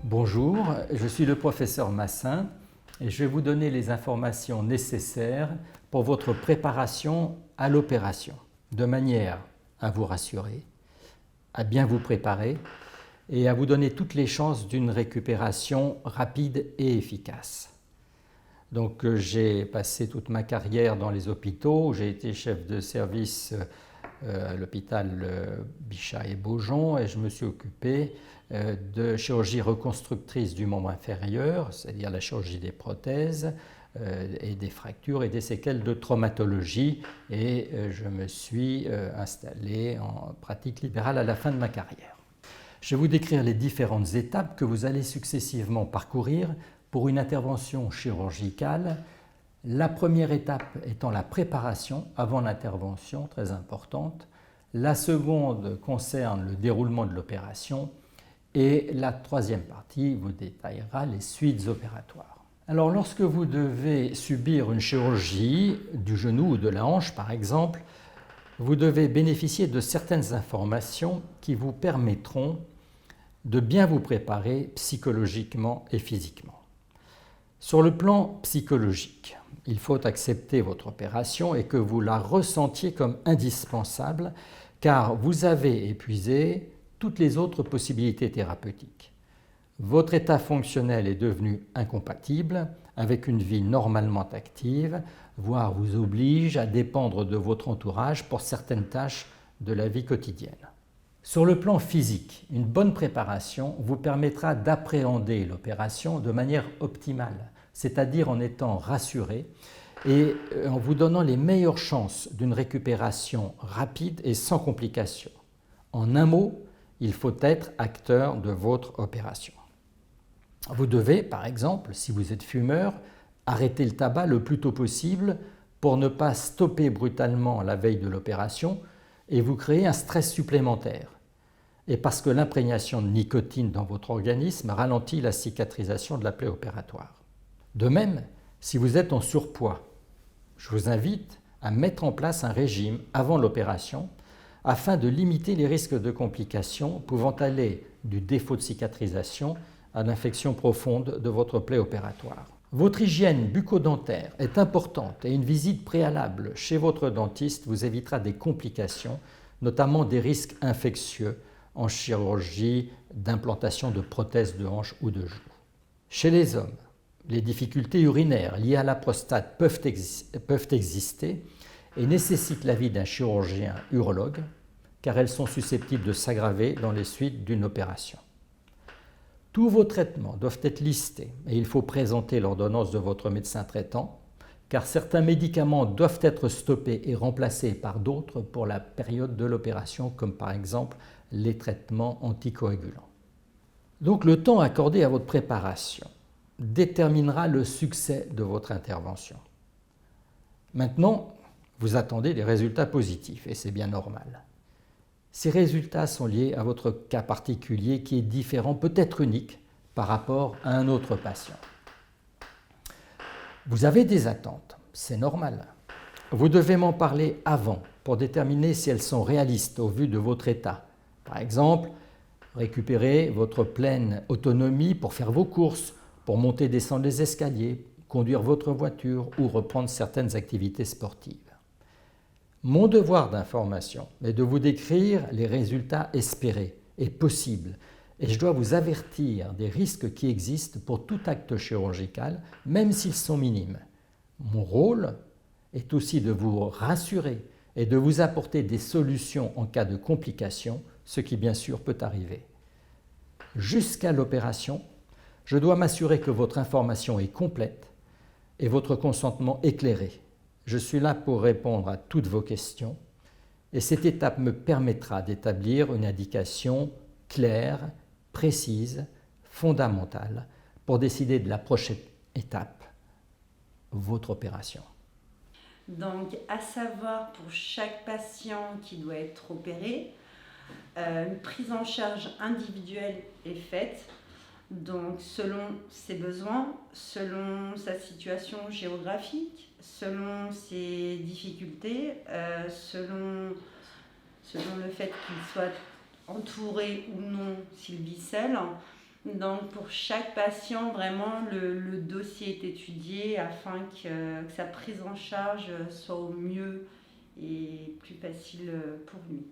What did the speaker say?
Bonjour, je suis le professeur Massin et je vais vous donner les informations nécessaires pour votre préparation à l'opération, de manière à vous rassurer, à bien vous préparer et à vous donner toutes les chances d'une récupération rapide et efficace. Donc j'ai passé toute ma carrière dans les hôpitaux, j'ai été chef de service à l'hôpital Bichat et Beaujon et je me suis occupé de chirurgie reconstructrice du membre inférieur, c'est-à-dire la chirurgie des prothèses et des fractures et des séquelles de traumatologie, et je me suis installé en pratique libérale à la fin de ma carrière. Je vais vous décrire les différentes étapes que vous allez successivement parcourir pour une intervention chirurgicale. La première étape étant la préparation avant l'intervention, très importante. La seconde concerne le déroulement de l'opération. Et la troisième partie vous détaillera les suites opératoires. Alors lorsque vous devez subir une chirurgie du genou ou de la hanche par exemple, vous devez bénéficier de certaines informations qui vous permettront de bien vous préparer psychologiquement et physiquement. Sur le plan psychologique, il faut accepter votre opération et que vous la ressentiez comme indispensable car vous avez épuisé toutes les autres possibilités thérapeutiques. Votre état fonctionnel est devenu incompatible avec une vie normalement active, voire vous oblige à dépendre de votre entourage pour certaines tâches de la vie quotidienne. Sur le plan physique, une bonne préparation vous permettra d'appréhender l'opération de manière optimale, c'est-à-dire en étant rassuré et en vous donnant les meilleures chances d'une récupération rapide et sans complications. En un mot, il faut être acteur de votre opération. Vous devez, par exemple, si vous êtes fumeur, arrêter le tabac le plus tôt possible pour ne pas stopper brutalement la veille de l'opération et vous créer un stress supplémentaire. Et parce que l'imprégnation de nicotine dans votre organisme ralentit la cicatrisation de la plaie opératoire. De même, si vous êtes en surpoids, je vous invite à mettre en place un régime avant l'opération afin de limiter les risques de complications pouvant aller du défaut de cicatrisation à l'infection profonde de votre plaie opératoire. Votre hygiène bucco-dentaire est importante et une visite préalable chez votre dentiste vous évitera des complications, notamment des risques infectieux en chirurgie d'implantation de prothèses de hanche ou de joue. Chez les hommes, les difficultés urinaires liées à la prostate peuvent exister et nécessitent l'avis d'un chirurgien urologue car elles sont susceptibles de s'aggraver dans les suites d'une opération. Tous vos traitements doivent être listés et il faut présenter l'ordonnance de votre médecin traitant car certains médicaments doivent être stoppés et remplacés par d'autres pour la période de l'opération, comme par exemple les traitements anticoagulants. Donc le temps accordé à votre préparation déterminera le succès de votre intervention. Maintenant, vous attendez des résultats positifs et c'est bien normal. Ces résultats sont liés à votre cas particulier qui est différent, peut-être unique, par rapport à un autre patient. Vous avez des attentes, c'est normal. Vous devez m'en parler avant pour déterminer si elles sont réalistes au vu de votre état. Par exemple, récupérer votre pleine autonomie pour faire vos courses, pour monter et descendre les escaliers, conduire votre voiture ou reprendre certaines activités sportives. Mon devoir d'information est de vous décrire les résultats espérés et possibles et je dois vous avertir des risques qui existent pour tout acte chirurgical, même s'ils sont minimes. Mon rôle est aussi de vous rassurer et de vous apporter des solutions en cas de complications, ce qui bien sûr peut arriver. Jusqu'à l'opération, je dois m'assurer que votre information est complète et votre consentement éclairé. Je suis là pour répondre à toutes vos questions et cette étape me permettra d'établir une indication claire, précise, fondamentale pour décider de la prochaine étape, votre opération. Donc, à savoir pour chaque patient qui doit être opéré, une prise en charge individuelle est faite, donc selon ses besoins, selon sa situation géographique, selon ses difficultés, selon le fait qu'il soit entouré ou non s'il vit seul. Donc pour chaque patient, vraiment, le dossier est étudié afin que sa prise en charge soit au mieux et plus facile pour lui.